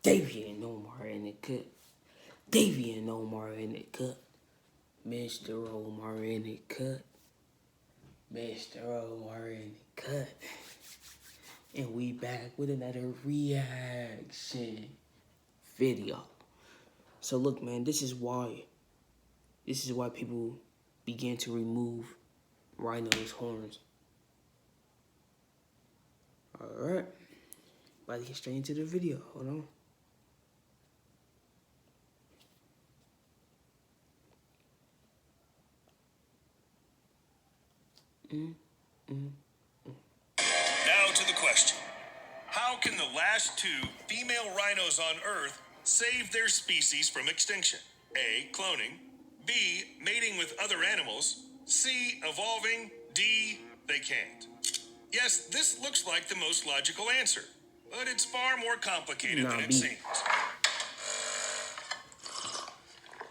Davienomar in the cut. Davienomar in the cut. Mr. Omar in the cut. Mr. Omar in the cut. And we back with another reaction video. So look, man, this is why people began to remove rhino's horns. Alright. About to get straight into the video. Hold on. Now to the question. How can the last two female rhinos on Earth save their species from extinction? A. Cloning. B. Mating with other animals. C. Evolving. D. They can't. Yes, this looks like the most logical answer, but it's far more complicated than it seems.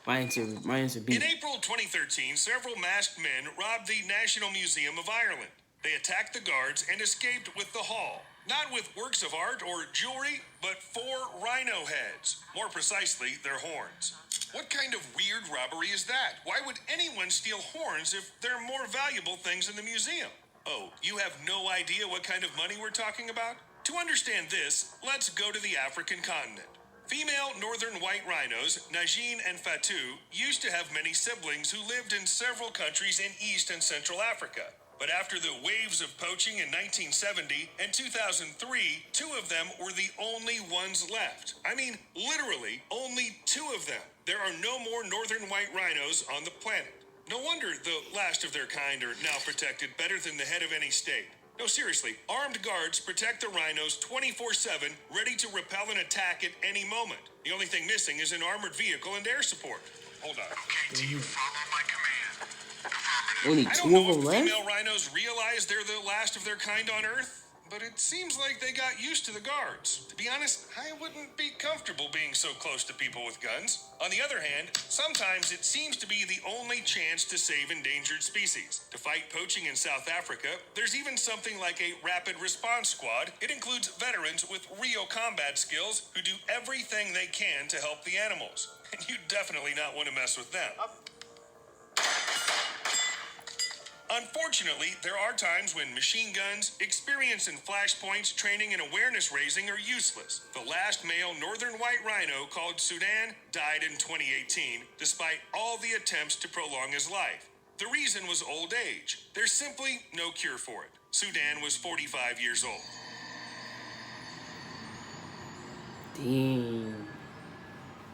My answer B. In April 2013, several masked men robbed the National Museum of Ireland. They attacked the guards and escaped with the haul. Not with works of art or jewelry, but 4 rhino heads. More precisely, their horns. What kind of weird robbery is that? Why would anyone steal horns if they're more valuable things in the museum? Oh, you have no idea what kind of money we're talking about? To understand this, let's go to the African continent. Female northern white rhinos, Najin and Fatou, used to have many siblings who lived in several countries in East and Central Africa. But after the waves of poaching in 1970 and 2003, 2 of them were the only ones left. I mean, literally, only 2 of them. There are no more northern white rhinos on the planet. No wonder the last of their kind are now protected better than the head of any state. No, seriously, armed guards protect the rhinos 24/7, ready to repel an attack at any moment. The only thing missing is an armored vehicle and air support. Hold on. Okay, team, follow my command. Only I 2 don't know of if them the left? female rhinos realize they're the last of their kind on Earth, but it seems like they got used to the guards. To be honest, I wouldn't be comfortable being so close to people with guns. On the other hand, sometimes it seems to be the only chance to save endangered species. To fight poaching in South Africa, there's even something like a rapid response squad. It includes veterans with real combat skills who do everything they can to help the animals. And you definitely not want to mess with them. Unfortunately, there are times when machine guns, experience in flashpoints, training, and awareness raising are useless. The last male northern white rhino, called Sudan, died in 2018, despite all the attempts to prolong his life. The reason was old age. There's simply no cure for it. Sudan was 45 years old. Damn.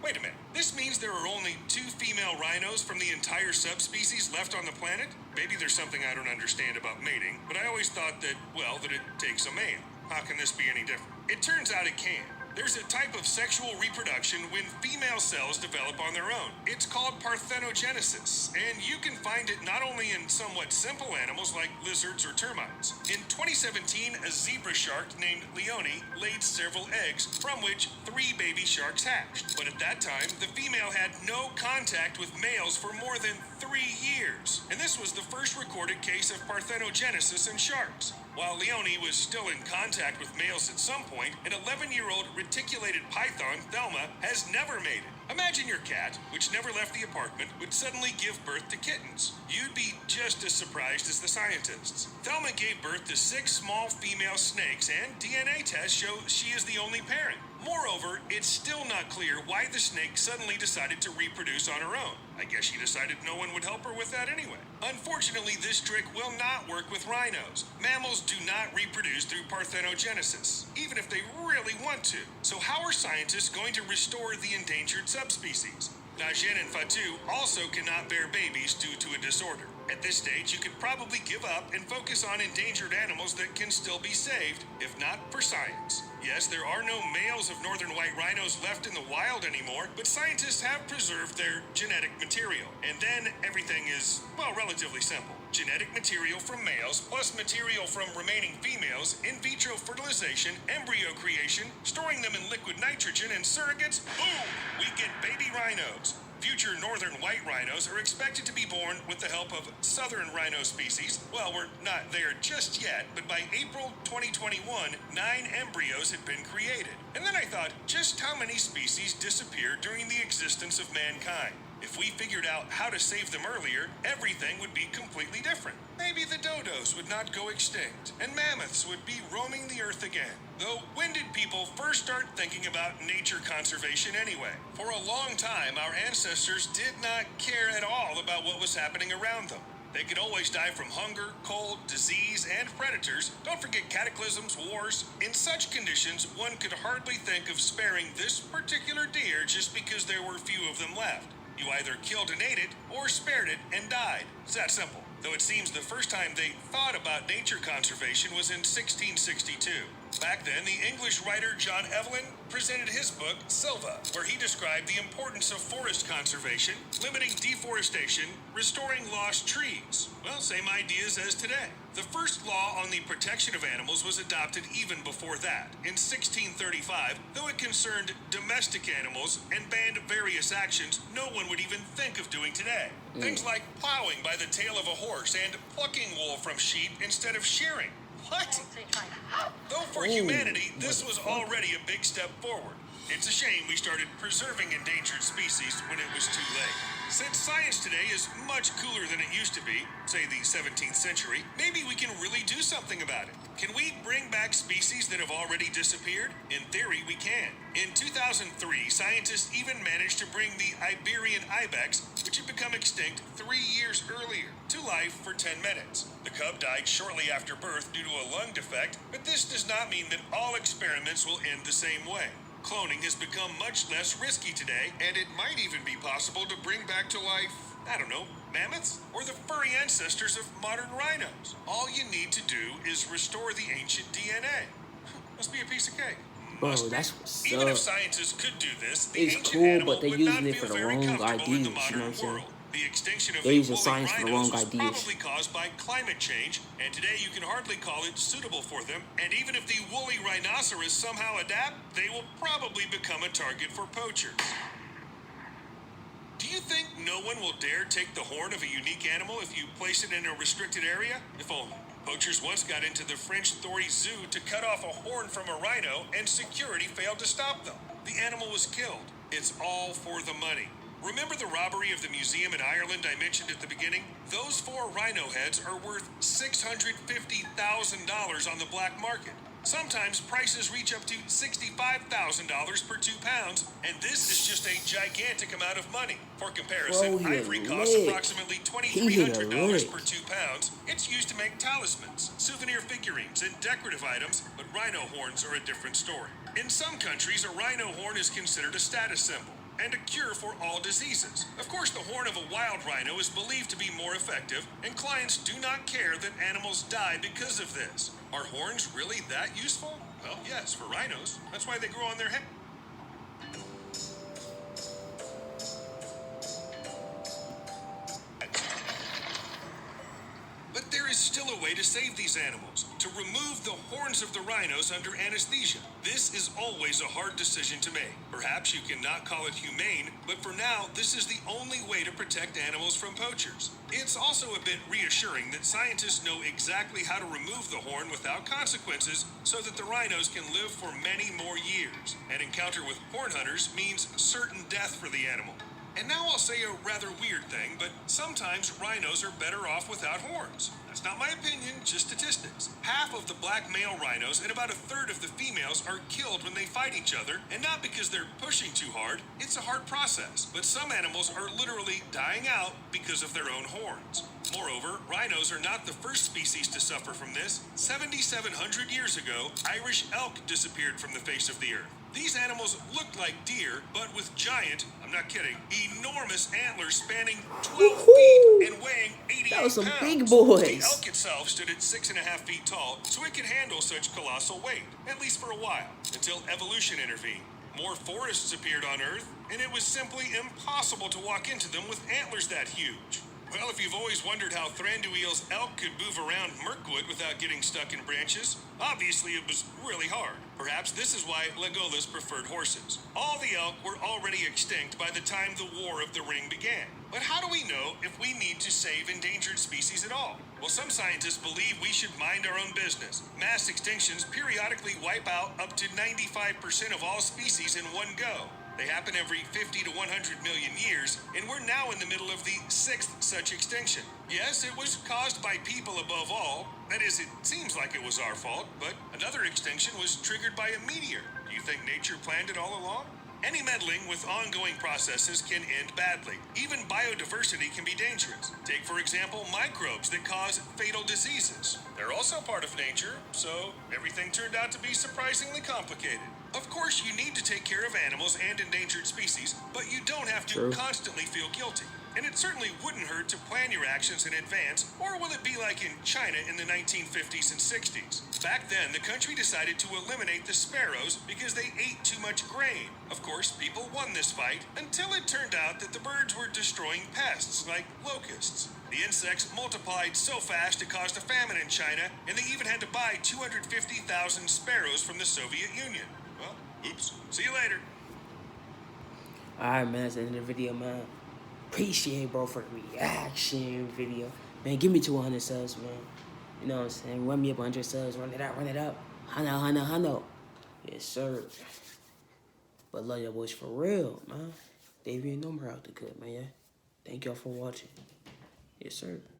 Wait a minute. This means there are only 2 female rhinos from the entire subspecies left on the planet? Maybe there's something I don't understand about mating, but I always thought that, well, that it takes a male. How can this be any different? It turns out it can. There's a type of sexual reproduction when female cells develop on their own. It's called parthenogenesis, and you can find it not only in somewhat simple animals like lizards or termites. In 2017, a zebra shark named Leonie laid several eggs, from which 3 baby sharks hatched. But at that time, the female had no contact with males for more than 3 years. And this was the first recorded case of parthenogenesis in sharks. While Leonie was still in contact with males at some point, an 11-year-old reticulated python, Thelma, has never made it. Imagine your cat, which never left the apartment, would suddenly give birth to kittens. You'd be just as surprised as the scientists. Thelma gave birth to 6 small female snakes, and DNA tests show she is the only parent. Moreover, it's still not clear why the snake suddenly decided to reproduce on her own. I guess she decided no one would help her with that anyway. Unfortunately, this trick will not work with rhinos. Mammals do not reproduce through parthenogenesis, even if they really want to. So how are scientists going to restore the endangered subspecies? Najin and Fatou also cannot bear babies due to a disorder. At this stage, you could probably give up and focus on endangered animals that can still be saved, if not for science. Yes, there are no males of northern white rhinos left in the wild anymore, but scientists have preserved their genetic material. And then everything is, well, relatively simple. Genetic material from males plus material from remaining females, in vitro fertilization, embryo creation, storing them in liquid nitrogen, and surrogates. Boom! We get baby rhinos. Future northern white rhinos are expected to be born with the help of southern rhino species. Well, we're not there just yet, but by April 2021, 9 embryos had been created. And then I thought, just how many species disappeared during the existence of mankind? If we figured out how to save them earlier, everything would be completely different. Maybe the dodos would not go extinct, and mammoths would be roaming the earth again. Though, when did people first start thinking about nature conservation anyway? For a long time, our ancestors did not care at all about what was happening around them. They could always die from hunger, cold, disease, and predators. Don't forget cataclysms, wars. In such conditions, one could hardly think of sparing this particular deer just because there were few of them left. You either killed and ate it, or spared it and died. It's that simple. Though it seems the first time they thought about nature conservation was in 1662. Back then, the English writer John Evelyn presented his book, Silva, where he described the importance of forest conservation, limiting deforestation, restoring lost trees. Well, same ideas as today. The first law on the protection of animals was adopted even before that, in 1635, though it concerned domestic animals and banned various actions no one would even think of doing today. Things like plowing by the tail of a horse and plucking wool from sheep instead of shearing. What? Though for humanity, this was already a big step forward. It's a shame we started preserving endangered species when it was too late. Since science today is much cooler than it used to be, say the 17th century, maybe we can really do something about it. Can we bring back species that have already disappeared? In theory, we can. In 2003, scientists even managed to bring the Iberian ibex, which had become extinct 3 years earlier, to life for 10 minutes. The cub died shortly after birth due to a lung defect, but this does not mean that all experiments will end the same way. Cloning has become much less risky today, and it might even be possible to bring back to life, I don't know, mammoths? Or the furry ancestors of modern rhinos. All you need to do is restore the ancient DNA. Must be a piece of cake. Bro, that's what's Even if up. scientists could do this, the It's ancient cool, animal but they're would using not it feel for the very wrong comfortable in the ideas, you know what modern I'm saying? world. The extinction of They're the using woolly science for the rhinos wrong was ideas. probably caused by climate change, and today you can hardly call it suitable for them. And even if the woolly rhinoceros somehow adapt, they will probably become a target for poachers. Do you think no one will dare take the horn of a unique animal if you place it in a restricted area? If only. Poachers once got into the French Thory Zoo to cut off a horn from a rhino, and security failed to stop them. The animal was killed. It's all for the money. Remember the robbery of the museum in Ireland I mentioned at the beginning? Those 4 rhino heads are worth $650,000 on the black market. Sometimes prices reach up to $65,000 per 2 pounds, and this is just a gigantic amount of money. For comparison, Bro, he ivory a costs lick. approximately He hit a $2,300 lick. per 2 pounds. It's used to make talismans, souvenir figurines, and decorative items, but rhino horns are a different story. In some countries, a rhino horn is considered a status symbol and a cure for all diseases. Of course, the horn of a wild rhino is believed to be more effective, and clients do not care that animals die because of this. Are horns really that useful? Well, yes, for rhinos. That's why they grow on their head. But there is still a way to save these animals, to remove the horns of the rhinos under anesthesia. This is always a hard decision to make. Perhaps you cannot call it humane, but for now, this is the only way to protect animals from poachers. It's also a bit reassuring that scientists know exactly how to remove the horn without consequences so that the rhinos can live for many more years. An encounter with horn hunters means certain death for the animal. And now I'll say a rather weird thing, but sometimes rhinos are better off without horns. That's not my opinion, just statistics. Half of the black male rhinos and about a third of the females are killed when they fight each other, and not because they're pushing too hard. It's a hard process, but some animals are literally dying out because of their own horns. Moreover, rhinos are not the first species to suffer from this. 7,700 years ago, Irish elk disappeared from the face of the earth. These animals looked like deer, but with giant, I'm not kidding, enormous antlers spanning 12 feet and weighing 88 That was some pounds. big boys. The elk itself stood at 6.5 feet tall, so it could handle such colossal weight, at least for a while, until evolution intervened. More forests appeared on Earth, and it was simply impossible to walk into them with antlers that huge. Well, if you've always wondered how Thranduil's elk could move around Mirkwood without getting stuck in branches, obviously it was really hard. Perhaps this is why Legolas preferred horses. All the elk were already extinct by the time the War of the Ring began. But how do we know if we need to save endangered species at all? Well, some scientists believe we should mind our own business. Mass extinctions periodically wipe out up to 95% of all species in one go. They happen every 50 to 100 million years, and we're now in the middle of the 6th such extinction. Yes, it was caused by people above all. That is, it seems like it was our fault, but another extinction was triggered by a meteor. Do you think nature planned it all along? Any meddling with ongoing processes can end badly. Even biodiversity can be dangerous. Take, for example, microbes that cause fatal diseases. They're also part of nature, so everything turned out to be surprisingly complicated. Of course, you need to take care of animals and endangered species, but you don't have to constantly feel guilty. And it certainly wouldn't hurt to plan your actions in advance, or will it be like in China in the 1950s and 60s? Back then, the country decided to eliminate the sparrows because they ate too much grain. Of course, people won this fight until it turned out that the birds were destroying pests like locusts. The insects multiplied so fast it caused a famine in China, and they even had to buy 250,000 sparrows from the Soviet Union. Well, oops. See you later. Alright, man, that's the end of the video, man. Appreciate, bro, for the reaction video. Man, give me 200 subs, man. You know what I'm saying? Run me up 100 subs. Run it up, run it up. Hano. Yes, sir. But love your boys for real, man. Davienomar out the cut, man, yeah? Thank y'all for watching. Yes, sir.